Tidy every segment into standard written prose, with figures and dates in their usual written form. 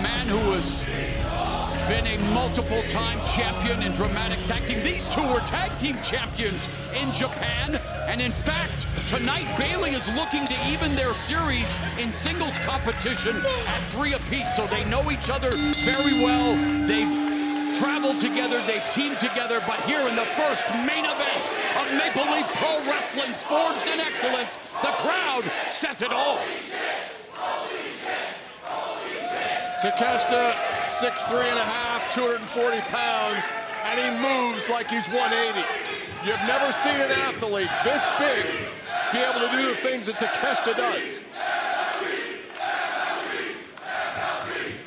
man who has been a multiple-time champion in dramatic tag team. These two were tag team champions in Japan, and in fact, tonight Bayley is looking to even their series in singles competition at 3 apiece, so they know each other very well. They've traveled together, they've teamed together, but here in the first main event of Maple Leaf Pro Wrestling's Forged in Excellence, the crowd says it all. Takeshita, 6'3.5", 240 pounds, and he moves like he's 180. You've never seen an athlete this big be able to do the things that Takeshita does.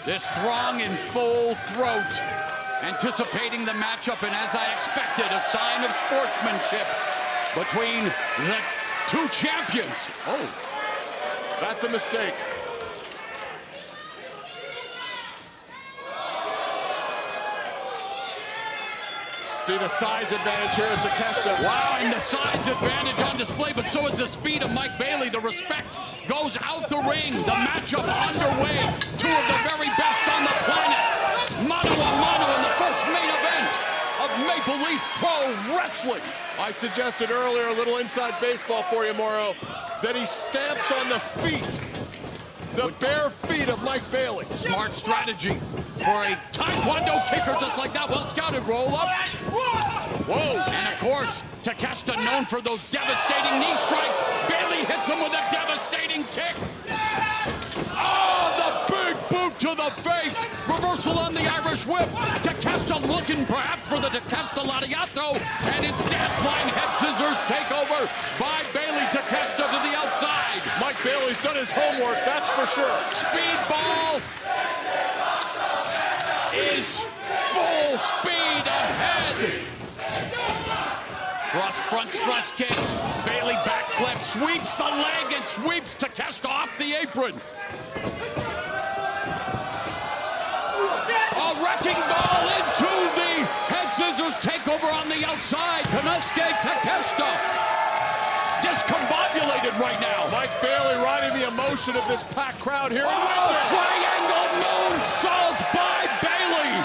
This throng in full throat, anticipating the matchup, and as I expected, a sign of sportsmanship between the two champions. Oh, that's a mistake. See the size advantage here at Takeshita. Wow, and the size advantage on display, but so is the speed of Mike Bayley. The respect goes out the ring. The matchup underway. Two of the very best on the planet. Mano a mano in the first main event of Maple Leaf Pro Wrestling. I suggested earlier a little inside baseball for you, Mauro, that he stamps on the feet. The bare feet of Mike Bayley. Smart strategy for a Taekwondo kicker just like that. Well scouted, roll up. Whoa! And of course, Takeshita known for those devastating knee strikes. Bayley hits him with a devastating kick. Oh, the big boot to the face. Reversal on the Irish whip. Takeshita looking perhaps for the Takeshita Latiato, and instead flying head scissors take over by Bayley. Takeshita to the outside. Mike Bayley's done his homework, that's for sure. Speedball is full speed ahead. Front thrust kick. Bayley backflip, sweeps the leg and sweeps Takeshita off the apron. A wrecking ball into the head scissors takeover on the outside. Konosuke Takeshita discombobulated right now. Mike Bayley riding the emotion of this packed crowd here. Oh, triangle moonsault by Bayley.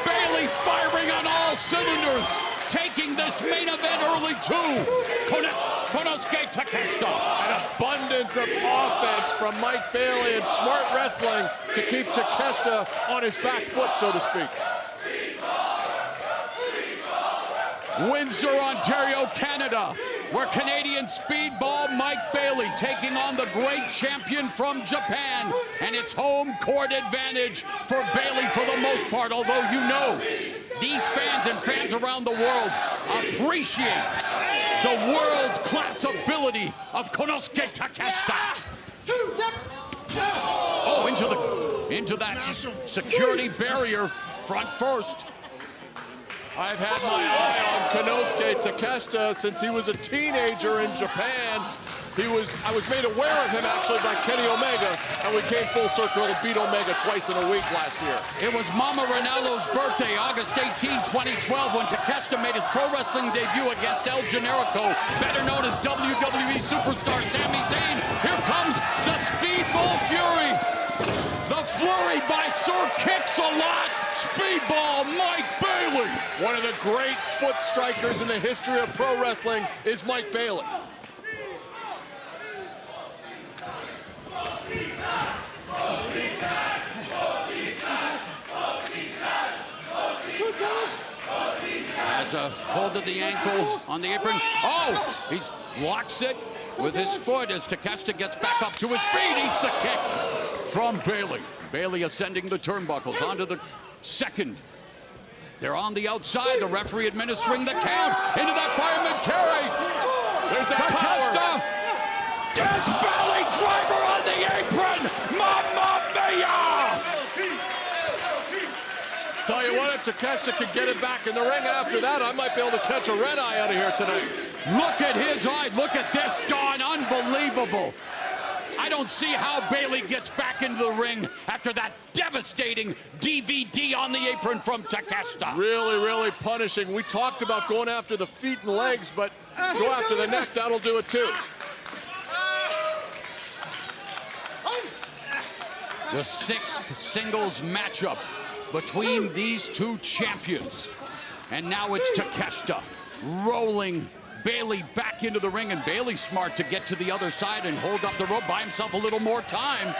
Bayley firing on all cylinders, taking this main event early too. Konosuke Takeshita. An abundance of offense from Mike Bayley and smart wrestling to keep Takeshita on his back foot, so to speak. Windsor, Ontario, Canada, where Canadian Speedball Mike Bayley taking on the great champion from Japan, and it's home court advantage for Bayley for the most part, although you know these fans and fans around the world appreciate the world-class ability of Konosuke Takeshita. Oh, into that security barrier, front first. I've had my eye on Konosuke Takeshita since he was a teenager in Japan. I was made aware of him actually by Kenny Omega, and we came full circle to beat Omega twice in a week last year. It was Mama Ronaldo's birthday, August 18, 2012, when Takeshita made his pro wrestling debut against El Generico, better known as WWE superstar Sami Zayn. Here comes the Speedball Fury. The flurry by Sir Kicks-A-Lot. Speedball Mike Bayley. One of the great foot strikers in the history of pro wrestling is Mike Bayley. Has a hold of the ankle on the apron. Oh, he blocks it with his foot as Takeshita gets back up to his feet, eats the kick from Bayley. Bayley ascending the turnbuckles onto the second. They're on the outside, the referee administering the count into that fireman carry. There's that Takeshita. Death Valley driver on the apron. Mamma mia! Tell you what, if Takeshita can get it back in the ring after that, I might be able to catch a red eye out of here tonight. Look at his eye. Look at this, Don. Unbelievable. I don't see how Bayley gets back into the ring after that devastating DVD on the apron from Takeshita. Really, really punishing. We talked about going after the feet and legs, but go after the neck, that'll do it too. The 6th singles matchup between these two champions. And now it's Takeshita rolling Bailey back into the ring, and Bailey's smart to get to the other side and hold up the rope, buy himself a little more time.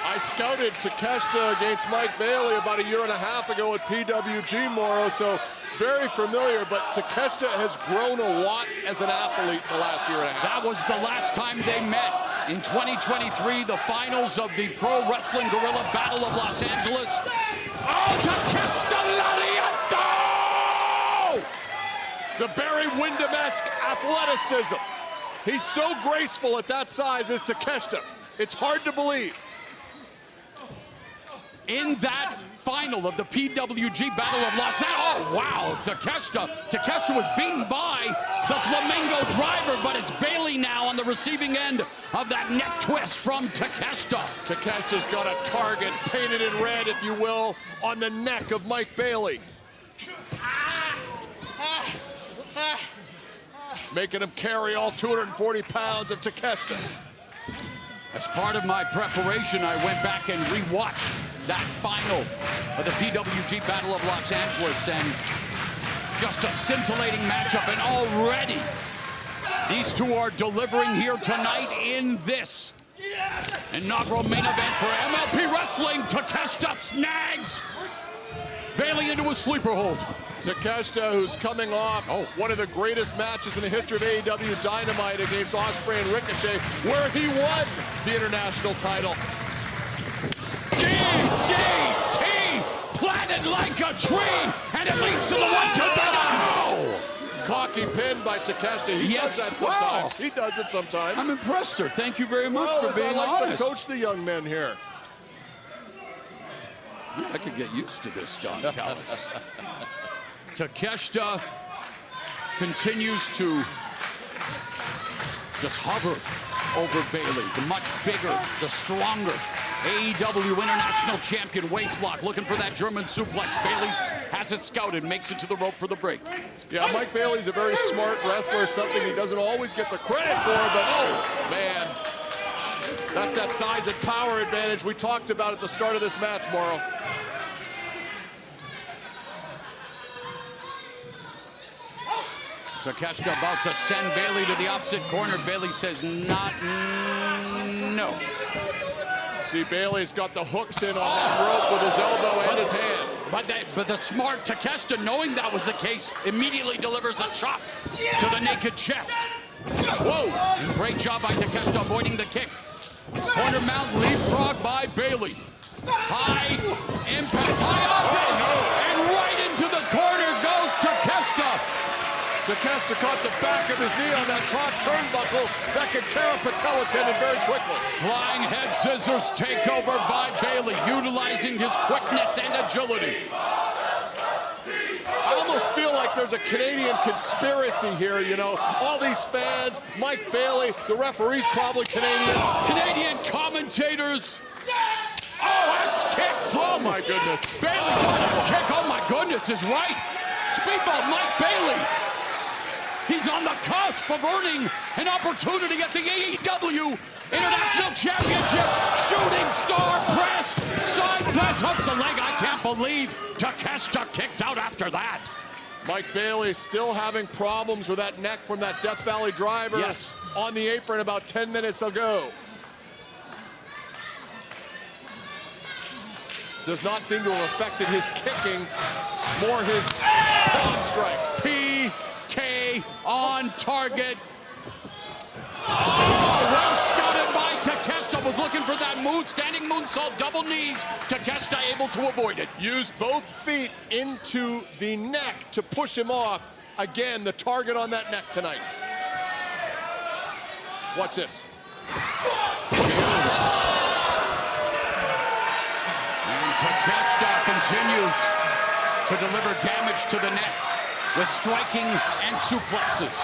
I scouted Takeshita against Mike Bailey about a year and a half ago at PWG, Morrow, so very familiar, but Takeshita has grown a lot as an athlete the last year and a half. That was the last time they met in 2023, the finals of the Pro Wrestling Guerrilla Battle of Los Angeles. Oh, Takeshita Lariato! The Barry Windham-esque athleticism. He's so graceful at that size as Takeshita. It's hard to believe. In that final of the PWG Battle of Los Angeles, oh wow, Takeshita was beaten by the Flamingo Driver, but it's Bailey now on the receiving end of that neck twist from Takeshita. Takeshita's got a target painted in red, if you will, on the neck of Mike Bailey. Making him carry all 240 pounds of Takeshita. As part of my preparation, I went back and rewatched that final of the PWG Battle of Los Angeles, and just a scintillating matchup, and already these two are delivering here tonight in this inaugural main event for MLP Wrestling. Takeshita snags Bailey into a sleeper hold. Takeshita, who's coming off one of the greatest matches in the history of AEW Dynamite against Ospreay and Ricochet, where he won the international title. DDT planted like a tree, and it leads to the 1-2-3. Cocky pin by Takeshita. He does that sometimes. He does it sometimes. I'm impressed, sir. Thank you very much for being I like honest. to coach the young men here. I could get used to this, Don Callis. Takeshita continues to just hover over Bailey. The much bigger, the stronger AEW International Champion. Waistlock, looking for that German suplex. Bailey's has it scouted, makes it to the rope for the break. Yeah, Mike Bailey's a very smart wrestler, something he doesn't always get the credit for, but oh, man. That's that size and power advantage we talked about at the start of this match, Morrow. Takeshita about to send Bailey to the opposite corner. Bailey says no. See, Bailey's got the hooks in on that rope with his elbow and his hand. But the smart Takeshita, knowing that was the case, immediately delivers a chop to the naked chest. Whoa! Great job by Takeshita avoiding the kick. Corner mount leapfrog by Bailey. High impact, high offense, and right into the corner goes Takeshita. Takeshita caught the back of his knee on that top turnbuckle that could tear a patella tendon very quickly. Flying head scissors takeover by Bailey, utilizing his quickness and agility. I almost feel like there's a Canadian conspiracy here, you know. All these fans, Mike Bailey, the referee's probably Canadian. Canadian commentators. Oh, that's kick from. Oh, my goodness. Bailey got a kick. Oh, my goodness, is right. Speedball Mike Bailey. He's on the cusp of earning an opportunity at the AEW International Championship. Shooting star press. Side press, hooks a leg. I can't believe Takeshita kicked out after that. Mike Bailey still having problems with that neck from that Death Valley driver. Yes. On the apron about 10 minutes ago. Does not seem to have affected his kicking, more his palm strikes. PK on target. Oh, well scouted by Takeshita. Was looking for that move, standing moonsault, double knees. Takeshita able to avoid it. Used both feet into the neck to push him off. Again, the target on that neck tonight. Watch this. And Takeshita continues to deliver damage to the neck with striking and suplexes.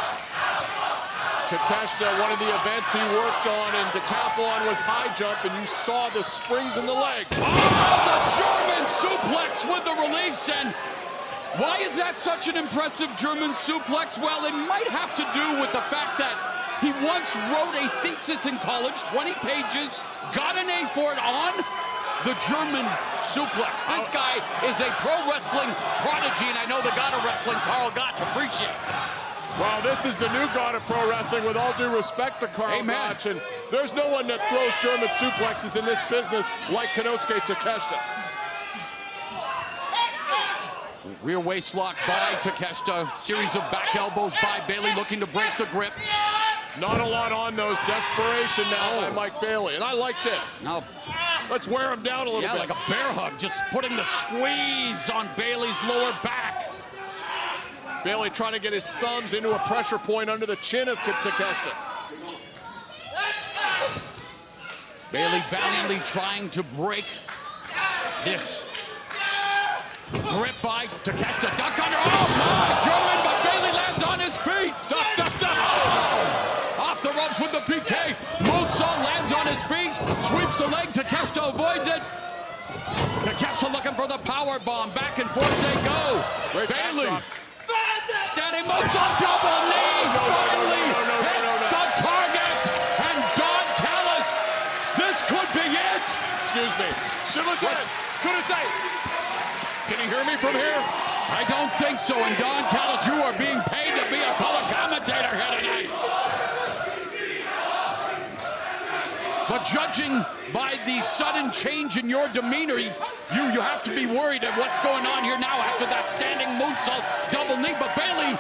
Takeshita, one of the events he worked on in decathlon was high jump, and you saw the springs in the legs. Oh, the German suplex with the release. And why is that such an impressive German suplex? Well, it might have to do with the fact that He once wrote a thesis in college, 20 pages, got an A for it on the German suplex. This guy is a pro wrestling prodigy, and I know the god of wrestling, Carl Gotch, appreciates it. Well, this is the new god of pro wrestling, with all due respect to Carl Gotch, and there's no one that throws German suplexes in this business like Konosuke Takeshita. Rear waist lock by Takeshita, series of back elbows by Bailey, looking to break the grip. Not a lot on those. Desperation now by Mike Bailey, and I like this. Now, let's wear him down a little bit. Yeah, like a bear hug, just putting the squeeze on Bailey's lower back. Bailey trying to get his thumbs into a pressure point under the chin of Takeshita. Bailey valiantly trying to break this grip by Takeshita. Duck under. Oh, my! German, but Bailey lands on his feet. Duck, duck, duck. Oh! Off the ropes with the PK. Moonsault lands on his feet. Sweeps the leg. Takeshita avoids it. Takeshita looking for the power bomb. Back and forth they go. Great Bailey. backdrop. Standing moonsault, double knees, finally hits the target, and Don Callis, this could be it. Excuse me. Should have said, could have said. Can you hear me from here? I don't think so, and Don Callis, you are being paid to be a color commentator here tonight. But judging by the sudden change in your demeanor, you have to be worried at what's going on here now after that standing moonsault double knee. But Bailey,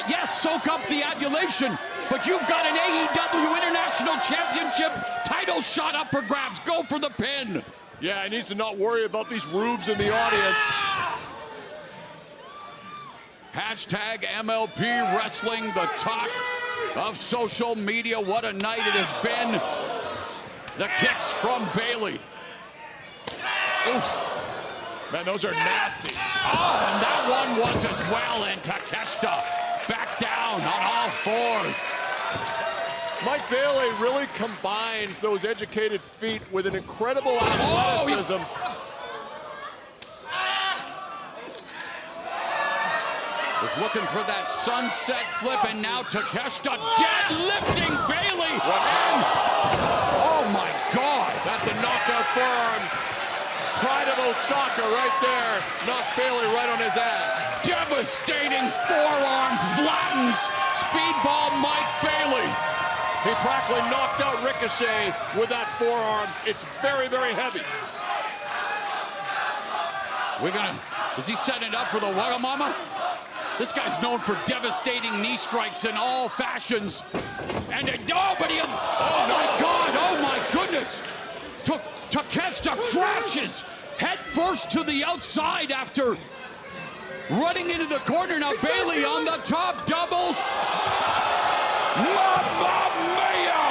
yes, soak up the adulation, but you've got an AEW International Championship title shot up for grabs. Go for the pin. Yeah, he needs to not worry about these rubes in the audience. Hashtag MLP Wrestling, the talk of social media. What a night it has been. The kicks from Bailey. Oof. Man, those are nasty. Oh, and that one was as well, and Takeshita back down on all fours. Mike Bailey really combines those educated feet with an incredible athleticism. Was looking for that sunset flip, and now Takeshita deadlifting Bailey. And, oh my God. That's a knockout forearm. Pride of Osaka right there. Knocked Bailey right on his ass. Devastating forearm flattens Speedball Mike Bailey. He practically knocked out Ricochet with that forearm. It's very, very heavy. Is he setting it up for the Wagamama? This guy's known for devastating knee strikes in all fashions. And oh my God, oh my goodness. Takeshita crashes head first to the outside after running into the corner. Now Bailey on the top, doubles. Mamma mia!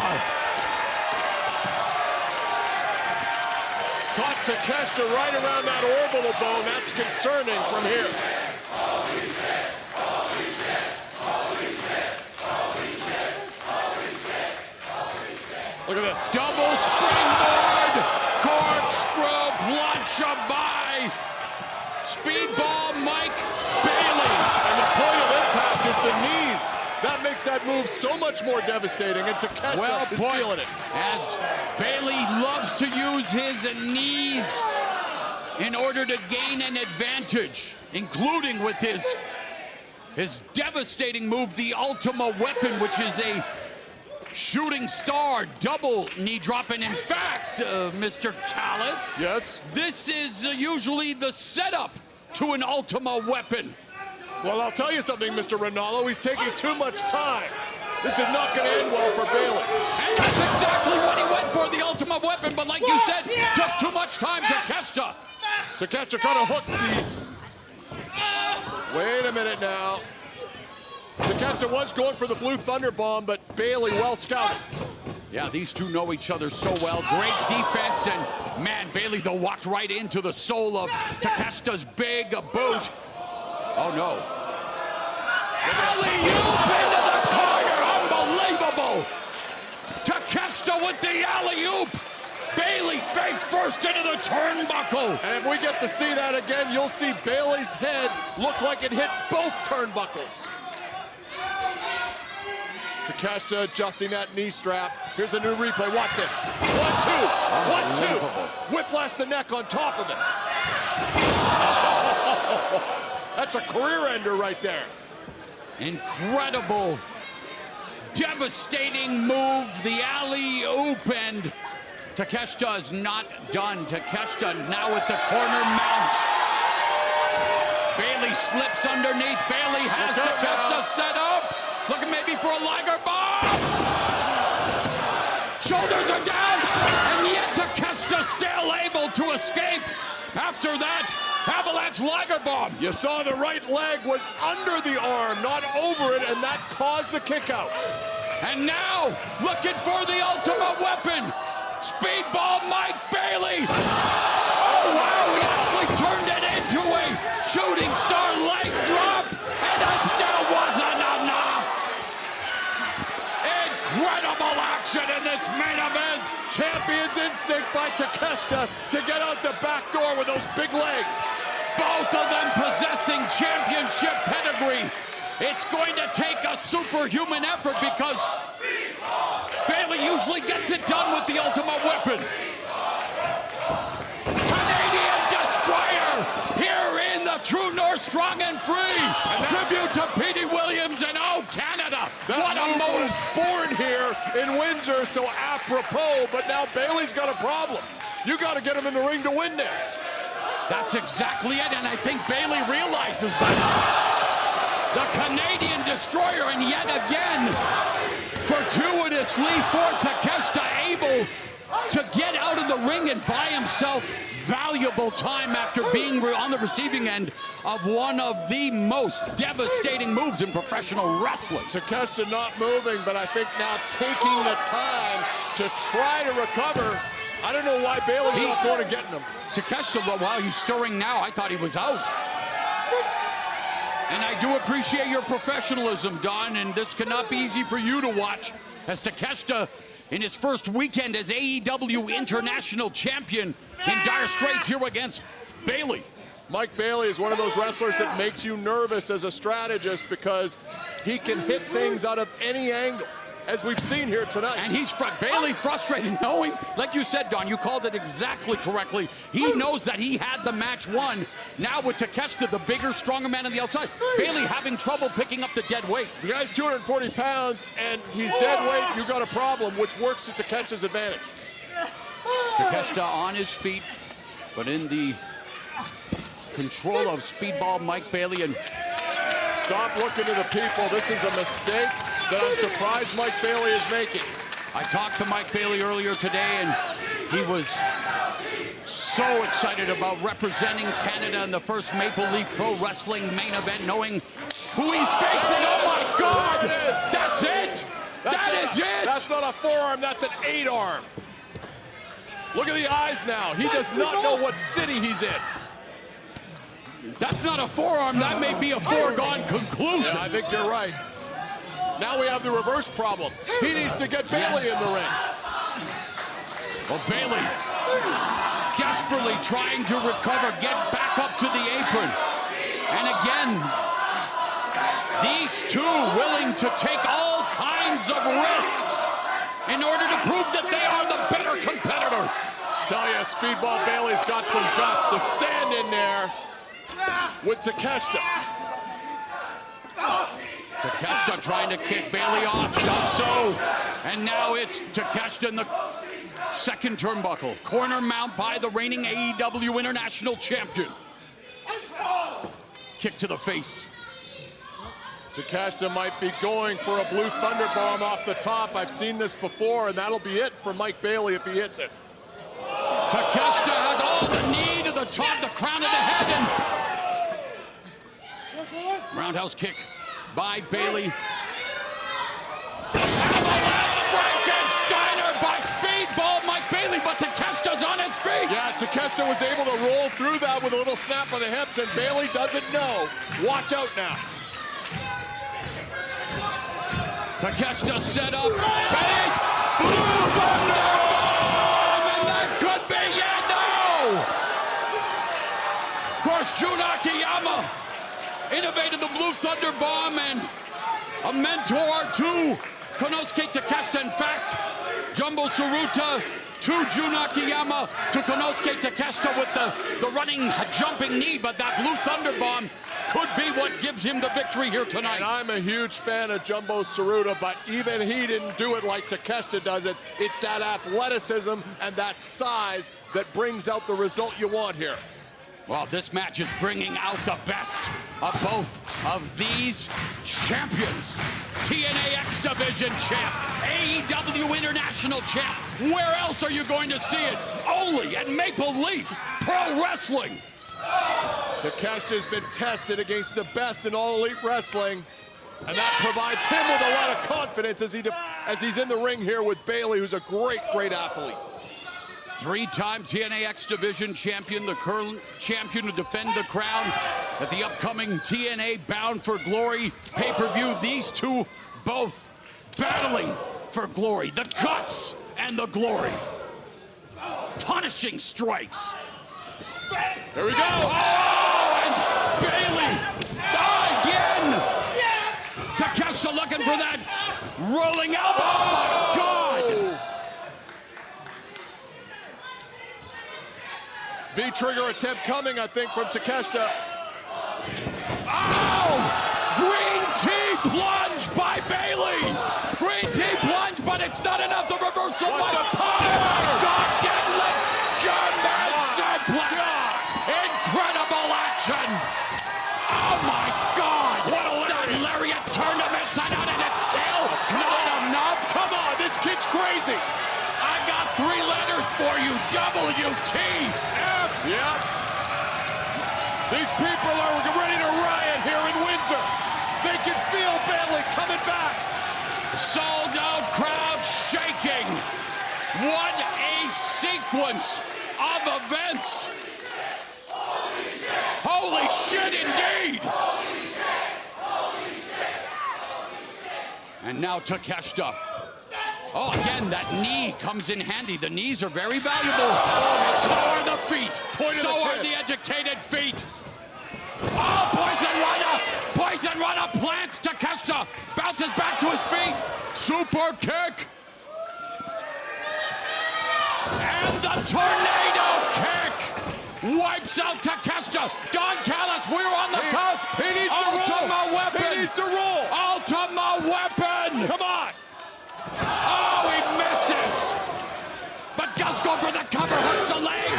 Caught Takeshita right around that orbital bone. That's concerning from here. Look at this. Double springboard, corkscrew, plancha by Speedball Mike Bailey. And the point of impact is the knees. That makes that move so much more devastating, and Takeshita is feeling it. As Bailey loves to use his knees in order to gain an advantage, including with his devastating move, the Ultima Weapon, which is a shooting star double knee drop. And in fact, Mr. Callis, yes, this is usually the setup to an Ultima Weapon. Well, I'll tell you something, Mr. Ronaldo. He's taking too much time. This is not going to end well for Bailey. And that's exactly what he went for, the Ultima Weapon. But like you said, took too much time. Takeshita trying to hook the... Wait a minute now. Takeshita was going for the Blue Thunder Bomb, but Bailey well scouted. Yeah, these two know each other so well. Great defense, and man, Bailey though walked right into the soul of Takeshita's big boot. Oh no. Alley-oop into the corner, unbelievable. Takeshita with the alley-oop. Bailey face first into the turnbuckle. And if we get to see that again, you'll see Bailey's head look like it hit both turnbuckles. Takeshita adjusting that knee strap. Here's a new replay. Watch this. 1, 2. 1, 2. Whiplash the neck on top of it. That's a career ender right there. Incredible, devastating move. The alley-oop, and Takeshita is not done. Takeshita now with the corner mount. Bailey slips underneath. Bailey has Takeshita set up. Looking maybe for a Liger bomb. Shoulders are down, and yet Takeshita still able to escape after that avalanche Liger bomb. You saw the right leg was under the arm, not over it, and that caused the kick out. And now, looking for the ultimate weapon. Speedball Mike Bailey. Oh, wow, he actually turned it into a shooting star leg drop, and that still wasn't enough. Incredible action in this main event. Champion's instinct by Takeshita to get out the back door with those big legs. Both of them possessing championship pedigree. It's going to take a superhuman effort because Bailey usually gets it done with the ultimate weapon. Canadian Destroyer here in the True North Strong and Free. A tribute to Petey Williams and oh, Canada. What a move. Was born here in Windsor, so apropos, but now Bailey's got a problem. You got to get him in the ring to win this. That's exactly it, and I think Bailey realizes that. The Canadian Destroyer, and yet again, fortuitously for Takeshita, able to get out of the ring and buy himself valuable time after being on the receiving end of one of the most devastating moves in professional wrestling. Takeshita not moving, but I think now taking the time to try to recover. I don't know why Bailey's not going to getting him. Takeshita, while he's stirring now, I thought he was out. And I do appreciate your professionalism, Don, and this cannot be easy for you to watch as Takeshita, in his first weekend as AEW International Champion, in dire straits here against Bailey. Mike Bailey is one of those wrestlers that makes you nervous as a strategist because he can hit things out of any angle, as we've seen here tonight. And he's Bailey frustrated, knowing, like you said, Don, you called it exactly correctly. He knows that he had the match won. Now with Takeshita, the bigger, stronger man on the outside, Bailey having trouble picking up the dead weight. The guy's 240 pounds, and he's dead weight. You got a problem, which works to Takeshita's advantage. Takeshita on his feet, but in the control of Speedball Mike Bailey. And stop looking to the people. This is a mistake that I'm surprised Mike Bailey is making. I talked to Mike Bailey earlier today, and he was so excited about representing Canada in the first Maple Leaf Pro Wrestling main event, knowing who he's facing. Oh my God! That's it! That is it! That's not a forearm, that's an 8-arm. Look at the eyes now. He does not know what city he's in. That's not a forearm, that may be a foregone conclusion. Yeah, I think you're right. Now we have the reverse problem. He needs to get Bailey in the ring. Well, Bailey desperately trying to recover, get back up to the apron. And again, these two willing to take all kinds of risks in order to prove that they are the better competitor. Tell you, Speedball Bailey's got some guts to stand in there with Takeshita. Takeshita trying to kick Bailey off, does so. And now it's Takeshita in the second turnbuckle. Corner mount by the reigning AEW International Champion. Kick to the face. Takeshita might be going for a blue thunder bomb off the top. I've seen this before, and that'll be it for Mike Bailey if he hits it. Takeshita has all the knee to the top, the crown of the head, and roundhouse kick by Bailey. Avalanche Frankensteiner by Speedball Mike Bailey, but Takeshita's on his feet. Yeah, Takeshita was able to roll through that with a little snap of the hips, and Bailey doesn't know. Watch out now. Takeshita set up. Big blue thunder bomb, and that could be it. No! Of course, Jun Akiyama innovated the blue thunder bomb, and a mentor to Konosuke Takeshita, in fact, Jumbo Tsuruta to Jun Akiyama to Konosuke Takeshita with the running, jumping knee, but that Blue Thunder Bomb could be what gives him the victory here tonight. And I'm a huge fan of Jumbo Tsuruta, but even he didn't do it like Takeshita does it. It's that athleticism and that size that brings out the result you want here. Well, this match is bringing out the best of both of these champions. TNA X Division champ, AEW International champ. Where else are you going to see it? Only at Maple Leaf Pro Wrestling. Takeshita's been tested against the best in All Elite Wrestling, and that provides him with a lot of confidence as he's in the ring here with Bailey, who's a great athlete. Three-time TNA X Division champion, the current champion to defend the crown at the upcoming TNA Bound for Glory pay-per-view. These two both battling for glory, the guts and the glory. Punishing strikes. Here we go. Oh, and Bailey again. Takeshita looking for that rolling elbow. Oh, my God. V-trigger attempt coming, I think, from Takeshita. Oh! Green tea plunge by Bailey! Green tea plunge, but it's not enough. The reversal by God, deadlift! German suplex! Incredible action! Oh my God! What a lariat tournament's on it, and it's still not enough. Come on, this kid's crazy. I got 3 letters for you, WTF! Yep. These people are ready to riot here in Windsor. They can feel Bailey coming back. Sold out crowd shaking. What a sequence of events. Holy shit, indeed. And now Takeshita. Oh, again, that knee comes in handy. The knees are very valuable. And so are the feet. So are the educated feet. Oh, Poison Runner plants Takeshita. Bounces back to his feet. Super kick. And the tornado kick. Wipes out Takeshita. Don Callis, we're on the cusp. He needs to roll. Ultima Weapon. He needs to roll. Ultima Weapon. Come on. Oh, he misses. But does go for the cover, hooks the leg.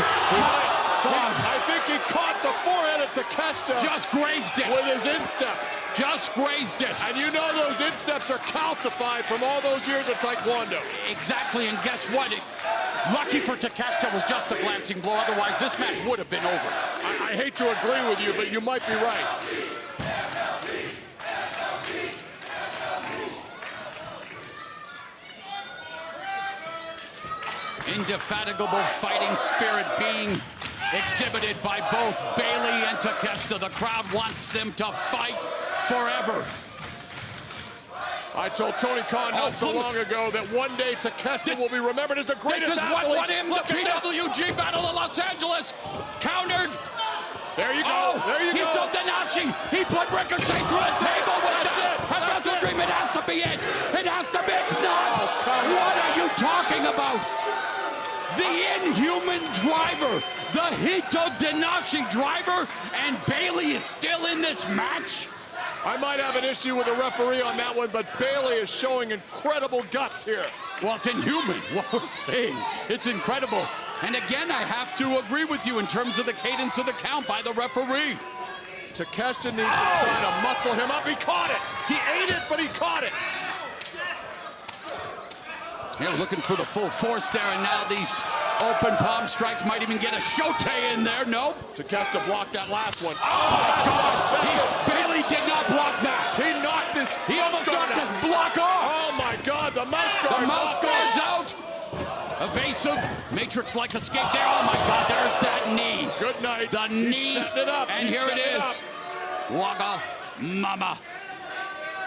I think he caught the forehead of Takeshita. Just grazed it. With his instep. Just grazed it. And you know those insteps are calcified from all those years of Taekwondo. Exactly, and guess what? Lucky for Takeshita was just a glancing blow. Otherwise, this match would have been over. I hate to agree with you, but you might be right. Indefatigable fighting spirit being exhibited by both Bailey and Takeshita. The crowd wants them to fight forever. I told Tony Khan not so long ago that one day Takeshita will be remembered as the greatest athlete. This is athlete. what won him the PWG Battle of Los Angeles. Countered. There you go. There you go. He took the Nashi. He put Ricochet through the table with that. And Wrestle Dream, it has to be it. It has to be. It's not. What are you talking about? The Inhuman Driver, the Hito Denashi Driver, and Bailey is still in this match? I might have an issue with the referee on that one, but Bailey is showing incredible guts here. Well, it's inhuman, what we're saying. It's incredible. And again, I have to agree with you in terms of the cadence of the count by the referee. Takeshita needs to try to muscle him up. He caught it. He ate it, but he caught it. Here looking for the full force there, and now these open palm strikes might even get a Shote in there. Nope. Takeshita blocked that last one. Oh, my God. Bailey did not block that. He knocked this. He almost knocked this block off. Oh, my God. The mouth guard. The mouth guard's out. Evasive. Matrix-like escape there. Oh, my God. There's that knee. Good night. The knee. Setting it up. And here it is. Wagga Mama.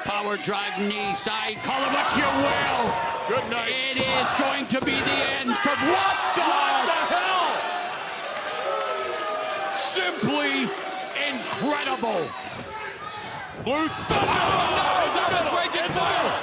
Power drive knee side. Call it what you will. Good night. It is going to be the end for what the hell? Simply incredible. Blue Thunder. Oh, no, that was Raging Fire.